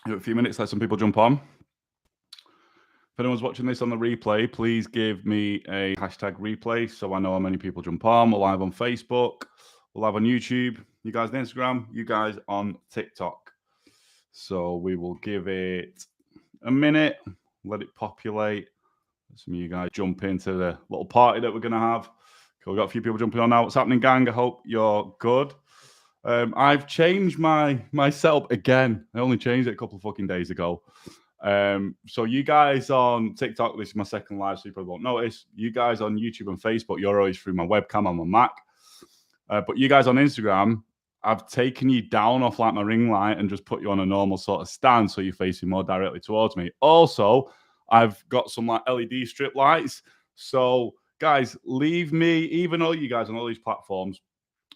Give it a few minutes, let some people jump on. If anyone's watching this on the replay, please give me a hashtag replay so I know how many people jump on. We're live on Facebook, we're live on YouTube, you guys on Instagram, you guys on TikTok. So we will give it a minute, let it populate. Some of you guys jump into the little party that we're going to have. Okay, we've got a few people jumping on now. What's happening, gang? I hope you're good. I've changed my setup again. I only changed it a couple of fucking days ago. So you guys on TikTok, this is my second live, so you probably won't notice. You guys on YouTube and Facebook, you're always through my webcam on my Mac. But you guys on Instagram, I've taken you down off like my ring light and just put you on a normal sort of stand so you're facing more directly towards me. Also, I've got some like LED strip lights. So guys, leave me, even though you guys on all these platforms,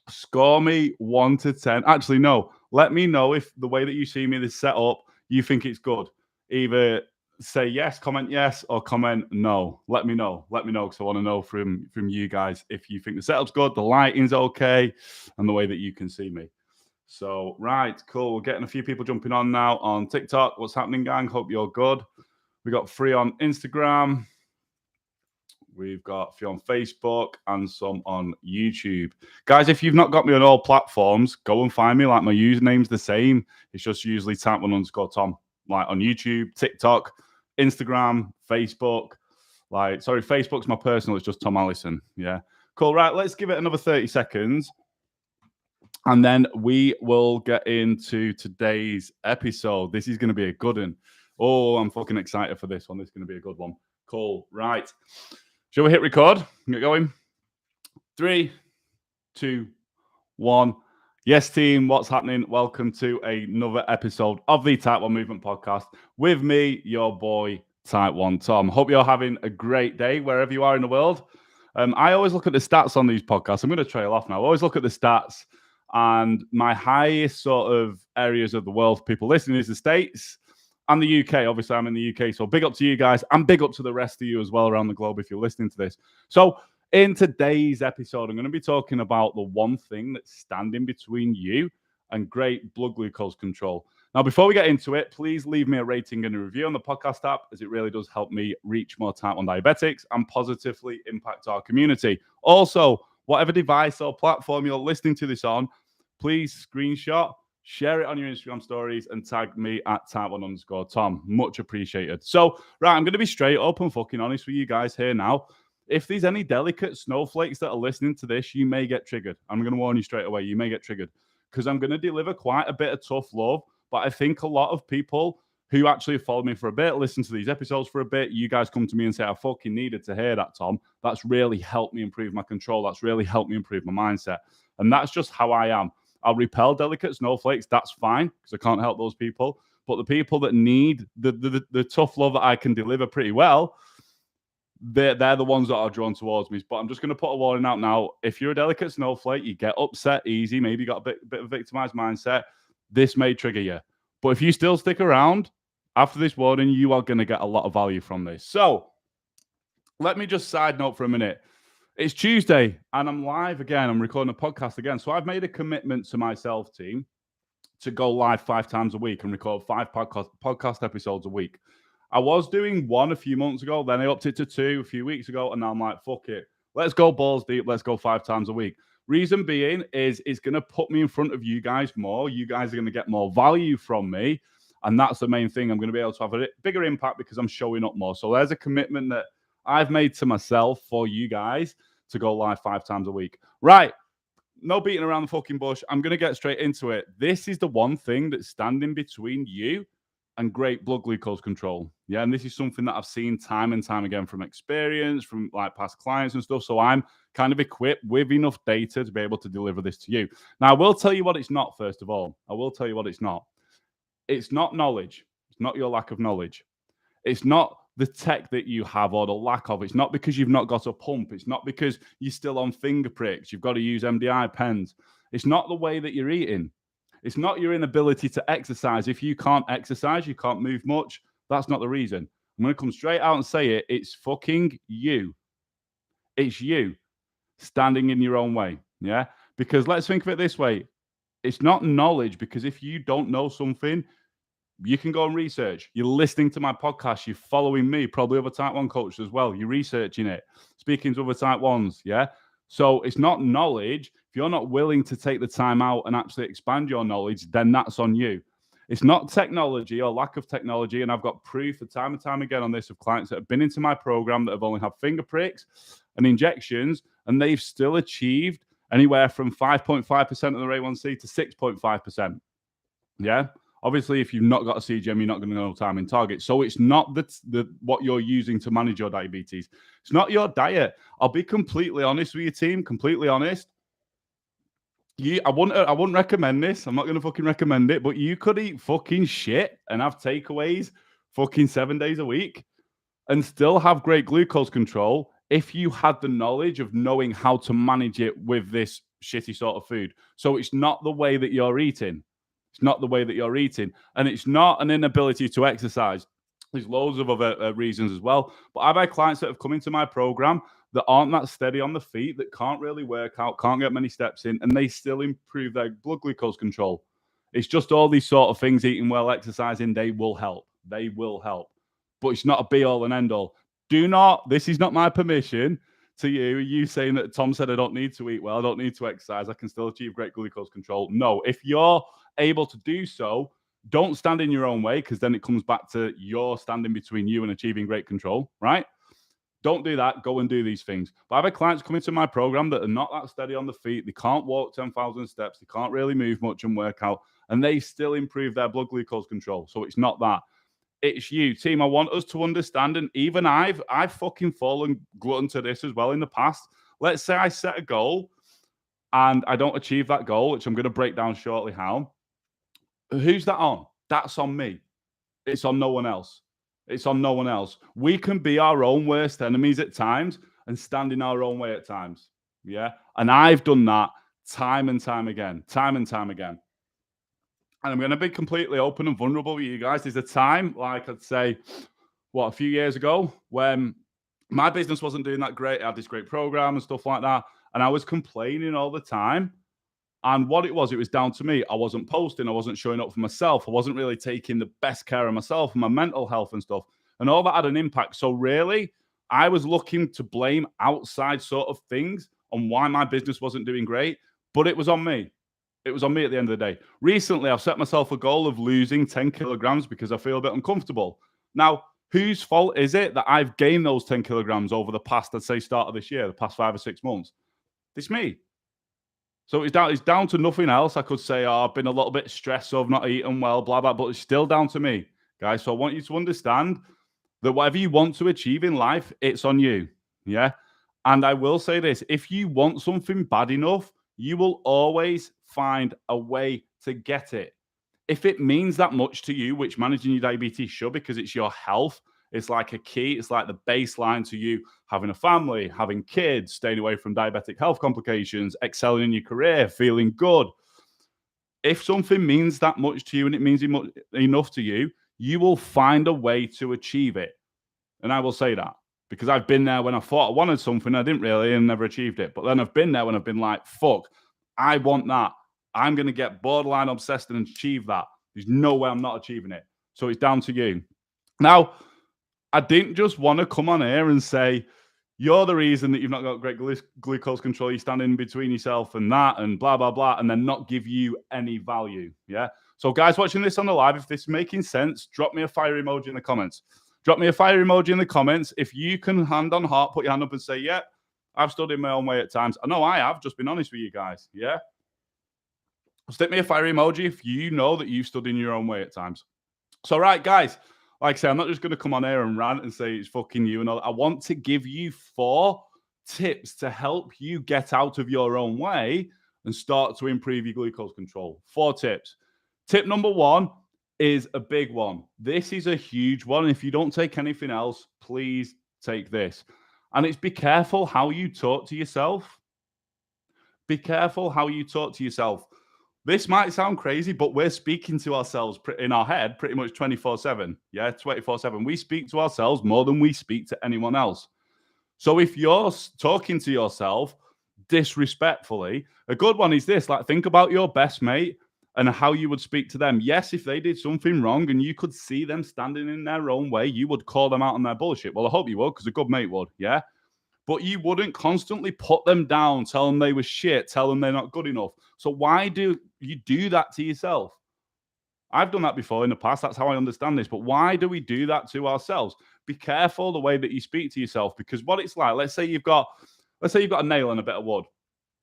score me 1 to 10. Actually, no, let me know if the way that you see me, this setup, you think it's good. Either say yes, comment yes, or comment no. Let me know because I want to know from you guys if you think the setup's good, the lighting's okay, and the way that you can see me. So right, cool. We're getting a few people jumping on now on TikTok. What's happening, gang? Hope you're good. We got 3 on Instagram. We've got a few on Facebook and some on YouTube. Guys, if you've not got me on all platforms, go and find me. Like, my username's the same. It's just usually type1_Tom. Like on YouTube, TikTok, Instagram, Facebook. Like, sorry, Facebook's my personal. It's just Tom Allison. Yeah. Cool. Right. Let's give it another 30 seconds. And then we will get into today's episode. This is going to be a good one. Oh, I'm fucking excited for this one. This is going to be a good one. Cool. Right. Shall we hit record? Get going. 3, 2, 1. Yes, team, what's happening? Welcome to another episode of the Type 1 Movement Podcast with me, your boy, Type 1 Tom. Hope you're having a great day wherever you are in the world. I always look at the stats on these podcasts. I'm going to trail off now. I always look at the stats, and my highest sort of areas of the world people listening is the States and the UK. Obviously, I'm in the UK, so big up to you guys, and big up to the rest of you as well around the globe if you're listening to this. So in today's episode, I'm going to be talking about the one thing that's standing between you and great blood glucose control. Now, before we get into it, please leave me a rating and a review on the podcast app, as it really does help me reach more type 1 diabetics and positively impact our community. Also, whatever device or platform you're listening to this on, please screenshot, share it on your Instagram stories, and tag me at type1_Tom. Much appreciated. So, right, I'm going to be straight up and fucking honest with you guys here now. If there's any delicate snowflakes that are listening to this, you may get triggered. I'm going to warn you straight away. You may get triggered because I'm going to deliver quite a bit of tough love. But I think a lot of people who actually followed me for a bit, listen to these episodes for a bit, you guys come to me and say, I fucking needed to hear that, Tom. That's really helped me improve my control. That's really helped me improve my mindset. And that's just how I am. I'll repel delicate snowflakes. That's fine because I can't help those people. But the people that need the tough love that I can deliver pretty well, they're the ones that are drawn towards me. But I'm just going to put a warning out now. If you're a delicate snowflake, you get upset easy, maybe you got a bit of a victimized mindset, this may trigger you. But if you still stick around after this warning, you are going to get a lot of value from this. So let me just side note for a minute. It's Tuesday and I'm live again. I'm recording a podcast again. So I've made a commitment to myself, team, to go live 5 times a week and record 5 podcast episodes a week. I was doing 1 a few months ago, then I upped it to 2 a few weeks ago, and now I'm like, fuck it. Let's go balls deep. Let's go 5 times a week. Reason being is it's going to put me in front of you guys more. You guys are going to get more value from me, and that's the main thing. I'm going to be able to have a bigger impact because I'm showing up more. So there's a commitment that I've made to myself for you guys to go live 5 times a week. Right. No beating around the fucking bush. I'm going to get straight into it. This is the one thing that's standing between you and great blood glucose control. Yeah, and this is something that I've seen time and time again from experience, from like past clients and stuff. So I'm kind of equipped with enough data to be able to deliver this to you. Now, I will tell you what it's not, first of all. I will tell you what it's not. It's not knowledge. It's not your lack of knowledge. It's not the tech that you have or the lack of. It's not because you've not got a pump. It's not because you're still on finger pricks. You've got to use MDI pens. It's not the way that you're eating. It's not your inability to exercise. If you can't exercise, you can't move much. That's not the reason. I'm going to come straight out and say it. It's fucking you. It's you standing in your own way. Yeah? Because let's think of it this way. It's not knowledge, because if you don't know something, You can go and research. You're listening to my podcast. You're following me, probably other type 1 coaches as well. You're researching it, speaking to other type 1s. Yeah. So it's not knowledge. If you're not willing to take the time out and actually expand your knowledge, then that's on you. It's not technology or lack of technology. And I've got proof for time and time again on this of clients that have been into my program that have only had finger pricks and injections, and they've still achieved anywhere from 5.5% of their A1C to 6.5%. Yeah. Obviously, if you've not got a CGM, you're not going to know time in target. So it's not the what you're using to manage your diabetes. It's not your diet. I'll be completely honest with your team, completely honest. I wouldn't recommend this. I'm not going to fucking recommend it, but you could eat fucking shit and have takeaways fucking 7 days a week and still have great glucose control if you had the knowledge of knowing how to manage it with this shitty sort of food. So it's not the way that you're eating. It's not the way that you're eating. And it's not an inability to exercise. There's loads of other reasons as well. But I've had clients that have come into my program that aren't that steady on the feet, that can't really work out, can't get many steps in, and they still improve their blood glucose control. It's just all these sort of things, eating well, exercising, they will help. They will help. But it's not a be all and end all. This is not my permission to you saying that Tom said I don't need to eat well, I don't need to exercise, I can still achieve great glucose control. No, if you're able to do so, don't stand in your own way, because then it comes back to you're standing between you and achieving great control, right? Don't do that. Go and do these things. But I've had clients come into my program that are not that steady on the feet. They can't walk 10,000 steps. They can't really move much and work out, and they still improve their blood glucose control. So it's not that. It's you, team. I want us to understand, and even I've fucking fallen glutton to this as well in the past. Let's say I set a goal and I don't achieve that goal, which I'm going to break down shortly how. Who's that on? That's on me. It's on no one else. It's on no one else. We can be our own worst enemies at times and stand in our own way at times. Yeah. And I've done that time and time again. And I'm going to be completely open and vulnerable with you guys. There's a time, like I'd say, a few years ago, when my business wasn't doing that great. I had this great program and stuff like that. And I was complaining all the time. And what it was down to me. I wasn't posting. I wasn't showing up for myself. I wasn't really taking the best care of myself and my mental health and stuff. And all that had an impact. So really, I was looking to blame outside sort of things on why my business wasn't doing great. But it was on me. It was on me at the end of the day. Recently, I've set myself a goal of losing 10 kilograms because I feel a bit uncomfortable. Now, whose fault is it that I've gained those 10 kilograms over the past, I'd say, start of this year, the past 5 or 6 months? It's me. So it's down to nothing else. I could say, I've been a little bit stressed, so I've not eaten well, blah, blah, but it's still down to me, guys. So I want you to understand that whatever you want to achieve in life, it's on you. Yeah. And I will say this, if you want something bad enough, you will always find a way to get it. If it means that much to you, which managing your diabetes should, because it's your health, it's like a key, it's like the baseline to you having a family, having kids, staying away from diabetic health complications, excelling in your career, feeling good. If something means that much to you and it means enough to you, you will find a way to achieve it. And I will say that because I've been there when I thought I wanted something, I didn't really and never achieved it. But then I've been there when I've been like, fuck, I want that. I'm going to get borderline obsessed and achieve that. There's no way I'm not achieving it. So it's down to you. Now, I didn't just want to come on here and say, you're the reason that you've not got great glucose control. You're standing between yourself and that and blah, blah, blah, and then not give you any value. Yeah. So guys watching this on the live, if this is making sense, drop me a fire emoji in the comments. Drop me a fire emoji in the comments. If you can, hand on heart, put your hand up and say, yeah, I've stood in my own way at times. I know I have, just been honest with you guys. Yeah. Stick me a fire emoji if you know that you've stood in your own way at times. So, right, guys, like I say, I'm not just going to come on here and rant and say it's fucking you and all. I want to give you 4 tips to help you get out of your own way and start to improve your glucose control. 4 tips. Tip number 1 is a big one. This is a huge one. If you don't take anything else, please take this. And it's be careful how you talk to yourself. Be careful how you talk to yourself. This might sound crazy, but we're speaking to ourselves in our head pretty much 24/7. Yeah, 24/7. We speak to ourselves more than we speak to anyone else. So if you're talking to yourself disrespectfully, a good one is this. Like, think about your best mate and how you would speak to them. Yes, if they did something wrong and you could see them standing in their own way, you would call them out on their bullshit. Well, I hope you would, because a good mate would, yeah? But you wouldn't constantly put them down, tell them they were shit, tell them they're not good enough. So why do you do that to yourself? I've done that before in the past. That's how I understand this. But why do we do that to ourselves? Be careful the way that you speak to yourself, because what it's like, let's say you've got a nail and a bit of wood,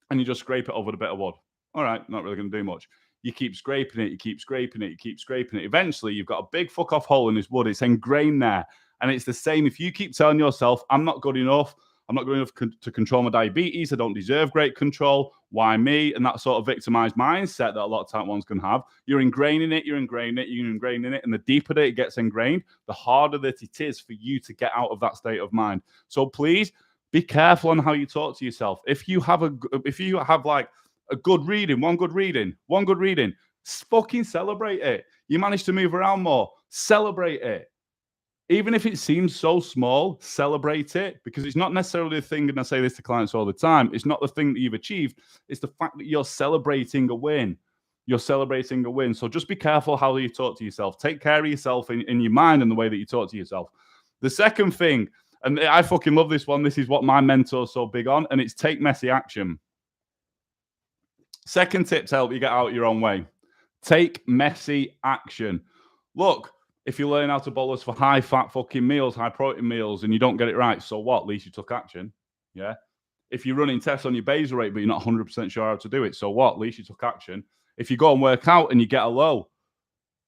and you just scrape it over the bit of wood. All right, not really going to do much. You keep scraping it, you keep scraping it, you keep scraping it. Eventually, you've got a big fuck off hole in this wood. It's ingrained there. And it's the same if you keep telling yourself, I'm not good enough. I'm not good enough to control my diabetes. I don't deserve great control. Why me? And that sort of victimized mindset that a lot of type 1s can have. You're ingraining it, you're ingraining it, you're ingraining it. And the deeper that it gets ingrained, the harder that it is for you to get out of that state of mind. So please be careful on how you talk to yourself. If you have like a good reading, one good reading, fucking celebrate it. You manage to move around more, celebrate it. Even if it seems so small, celebrate it, because it's not necessarily the thing, and I say this to clients all the time, it's not the thing that you've achieved, it's the fact that you're celebrating a win. You're celebrating a win. So just be careful how you talk to yourself. Take care of yourself in your mind and the way that you talk to yourself. The second thing, and I fucking love this one, this is what my mentor's so big on, and it's take messy action. Second tip to help you get out your own way. Take messy action. Look, if you learn how to bolus for high fat fucking meals, high protein meals, and you don't get it right, so what? At least you took action. Yeah. If you're running tests on your basal rate, but you're not 100% sure how to do it, so what? At least you took action. If you go and work out and you get a low,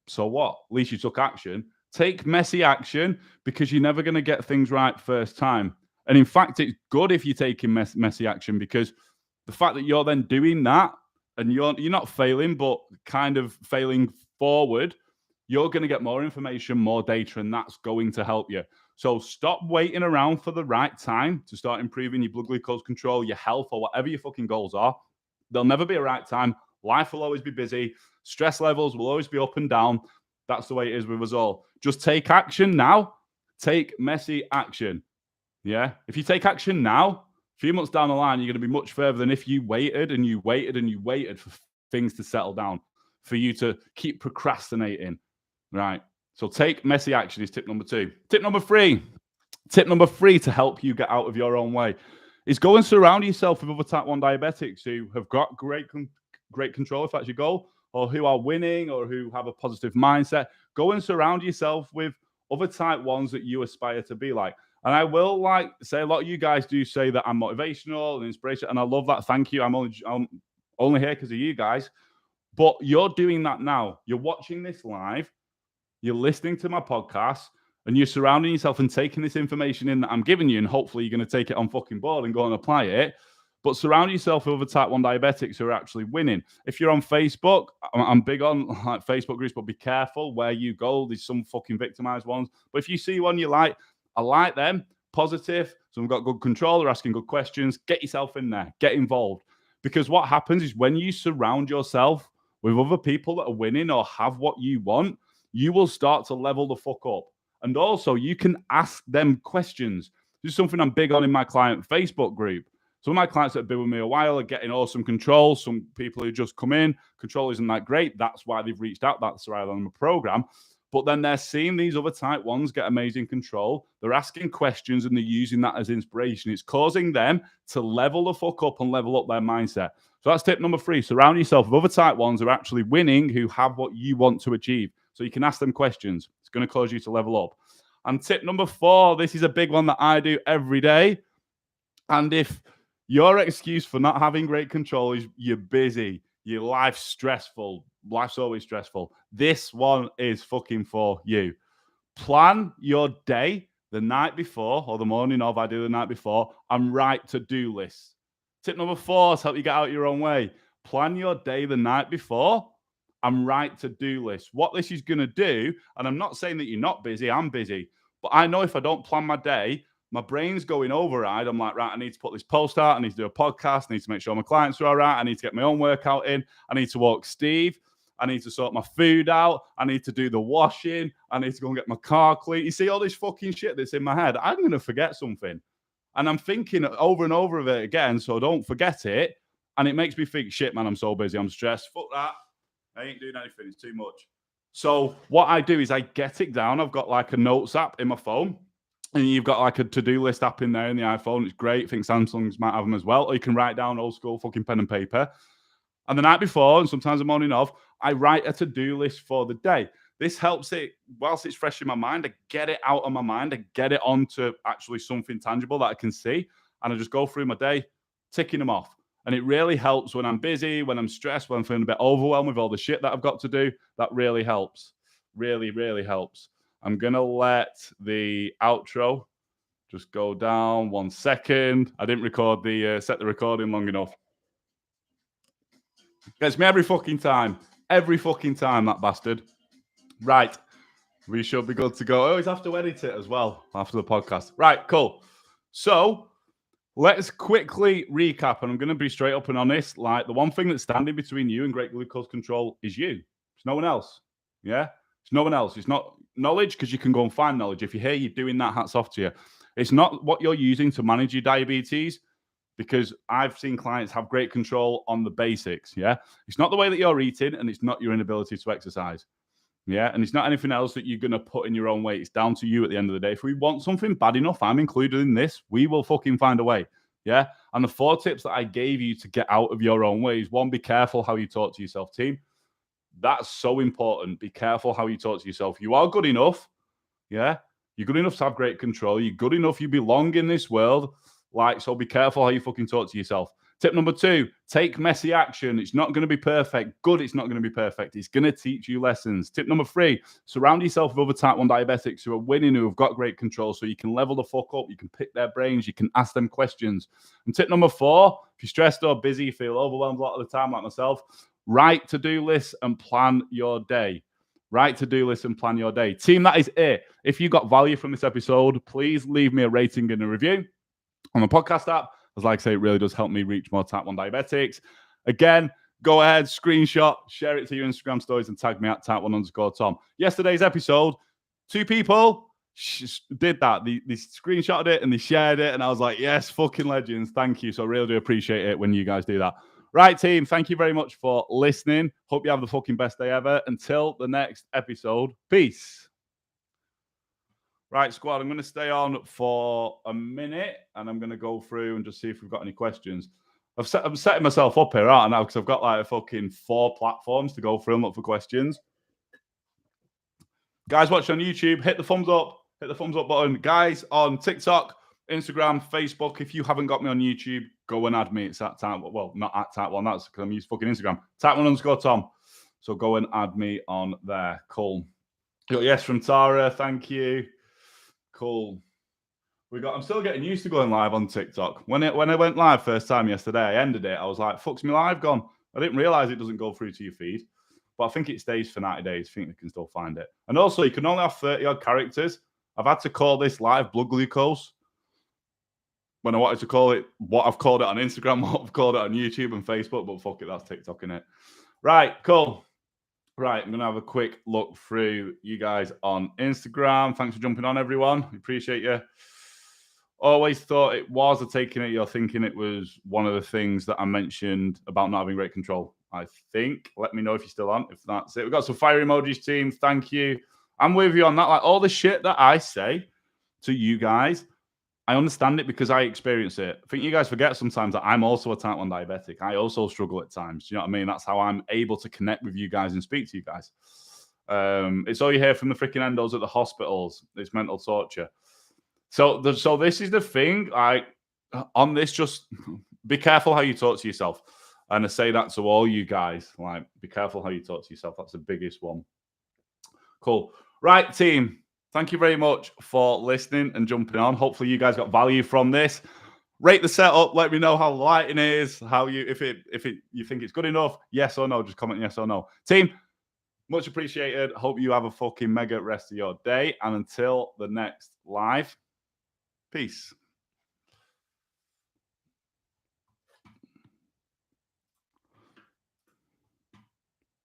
so what? At least you took action. Take messy action, because you're never going to get things right first time. And in fact, it's good if you're taking messy action, because the fact that you're then doing that and you're not failing, but kind of failing forward, you're going to get more information, more data, and that's going to help you. So stop waiting around for the right time to start improving your blood glucose control, your health, or whatever your fucking goals are. There'll never be a right time. Life will always be busy. Stress levels will always be up and down. That's the way it is with us all. Just take action now. Take messy action. Yeah. If you take action now, a few months down the line, you're going to be much further than if you waited and you waited and you waited for things to settle down, for you to keep procrastinating. Right. So take messy action is tip number 2. Tip number three to help you get out of your own way is go and surround yourself with other type 1 diabetics who have got great control, if that's your goal, or who are winning, or who have a positive mindset. Go and surround yourself with other type 1s that you aspire to be like. And I will say a lot of you guys do say that I'm motivational and inspirational, and I love that. Thank you. I'm only here because of you guys. But you're doing that now. You're watching this live. You're listening to my podcast, and you're surrounding yourself and taking this information in that I'm giving you, and hopefully you're going to take it on fucking board and go and apply it. But surround yourself with other type 1 diabetics who are actually winning. If you're on Facebook, I'm big on like Facebook groups, but be careful where you go. There's some fucking victimized ones. But if you see one you like, I like them, positive, some got good control, they're asking good questions, get yourself in there, get involved. Because what happens is when you surround yourself with other people that are winning or have what you want, you will start to level the fuck up. And also, you can ask them questions. This is something I'm big on in my client Facebook group. Some of my clients that have been with me a while are getting awesome control. Some people who just come in, control isn't that great. That's why they've reached out. That's why they're on the program. But then they're seeing these other type 1s get amazing control. They're asking questions and they're using that as inspiration. It's causing them to level the fuck up and level up their mindset. So that's tip number 3. Surround yourself with other type 1s who are actually winning, who have what you want to achieve. So you can ask them questions. It's going to cause you to level up. And tip number 4, this is a big one that I do every day. And if your excuse for not having great control is you're busy, your life's stressful, life's always stressful, this one is fucking for you. Plan your day the night before, or the morning of, I do the night before, and write to-do lists. Tip number 4 to help you get out your own way. Plan your day the night before and write to-do lists. What this is going to do, and I'm not saying that you're not busy, I'm busy, but I know if I don't plan my day, my brain's going override. I'm like, right, I need to put this post out. I need to do a podcast. I need to make sure my clients are all right. I need to get my own workout in. I need to walk Steve. I need to sort my food out. I need to do the washing. I need to go and get my car clean. You see all this fucking shit that's in my head. I'm going to forget something. And I'm thinking over and over of it again, so don't forget it. And it makes me think, shit, man, I'm so busy. I'm stressed. Fuck that. I ain't doing anything. It's too much. So what I do is I get it down. I've got like a notes app in my phone. And you've got like a to-do list app in there in the iPhone. It's great. I think Samsungs might have them as well. Or you can write down old school fucking pen and paper. And the night before, and sometimes the morning of, I write a to-do list for the day. This helps it, whilst it's fresh in my mind, I get it out of my mind. I get it onto actually something tangible that I can see. And I just go through my day, ticking them off. And it really helps when I'm busy, when I'm stressed, when I'm feeling a bit overwhelmed with all the shit that I've got to do. That really helps. Really, really helps. I'm going to let the outro just go down 1 second. I didn't record set the recording long enough. Gets me every fucking time. Every fucking time, that bastard. Right. We should be good to go. I always have to edit it as well after the podcast. Right, cool. So let's quickly recap, and I'm going to be straight up and honest. Like, the one thing that's standing between you and great glucose control is you. It's no one else. Yeah? It's no one else. It's not knowledge, because you can go and find knowledge. If you hear you're doing that, hats off to you. It's not what you're using to manage your diabetes, because I've seen clients have great control on the basics. Yeah? It's not the way that you're eating, and it's not your inability to exercise. Yeah, and it's not anything else that you're going to put in your own way. It's down to you at the end of the day. If we want something bad enough, I'm included in this. We will fucking find a way. Yeah. And the 4 tips that I gave you to get out of your own ways. 1, be careful how you talk to yourself, team. That's so important. Be careful how you talk to yourself. You are good enough. Yeah. You're good enough to have great control. You're good enough. You belong in this world. Like, so be careful how you fucking talk to yourself. Tip number 2, take messy action. It's not going to be perfect. Good, it's not going to be perfect. It's going to teach you lessons. Tip number 3, surround yourself with other type 1 diabetics who are winning, who have got great control, so you can level the fuck up. You can pick their brains. You can ask them questions. And tip number 4, if you're stressed or busy, you feel overwhelmed a lot of the time like myself, write to-do lists and plan your day. Write to-do lists and plan your day. Team, that is it. If you got value from this episode, please leave me a rating and a review on the podcast app. As like I say, it really does help me reach more type 1 diabetics. Again, go ahead, screenshot, share it to your Instagram stories and tag me at type1_Tom. Yesterday's episode, 2 people did that. They screenshotted it and they shared it. And I was like, yes, fucking legends. Thank you. So I really do appreciate it when you guys do that. Right, team, thank you very much for listening. Hope you have the fucking best day ever. Until the next episode, peace. Right, squad, I'm going to stay on for a minute and I'm going to go through and just see if we've got any questions. I'm setting myself up here, aren't I, now? Because I've got like a fucking 4 platforms to go through and look for questions. Guys watching on YouTube, hit the thumbs up. Hit the thumbs up button. Guys on TikTok, Instagram, Facebook, if you haven't got me on YouTube, go and add me. It's at type, well, not at type 1. That's because I'm using fucking Instagram. type1_Tom. So go and add me on there. Cool. Got yes from Tara. Thank you. Cool. I'm still getting used to going live on TikTok. When I went live first time yesterday, I ended it. I was like, fuck's me live gone. I didn't realize it doesn't go through to your feed. But I think it stays for 90 days. I think they can still find it. And also, you can only have 30 odd characters. I've had to call this live blood glucose when I wanted to call it what I've called it on Instagram, what I've called it on YouTube and Facebook. But fuck it, that's TikTok, innit? Right, cool. Right, I'm going to have a quick look through you guys on Instagram. Thanks for jumping on, everyone. Appreciate you. Always thought it was a taking it. You're thinking it was one of the things that I mentioned about not having great control. I think. Let me know if you're still on. If that's it. We've got some fire emojis, team. Thank you. I'm with you on that. Like all the shit that I say to you guys, I understand it because I experience it. I think you guys forget sometimes that I'm also a type 1 diabetic. I also struggle at times. Do you know what I mean? That's how I'm able to connect with you guys and speak to you guys. It's all you hear from the freaking endos at the hospitals. It's mental torture. So this is the thing. On this, just be careful how you talk to yourself. And I say that to all you guys. Like, be careful how you talk to yourself. That's the biggest one. Cool. Right, team. Thank you very much for listening and jumping on. Hopefully you guys got value from this. Rate the setup. Let me know how the lighting is. How you if you think it's good enough. Yes or no. Just comment yes or no. Team, much appreciated. Hope you have a fucking mega rest of your day. And until the next live, peace.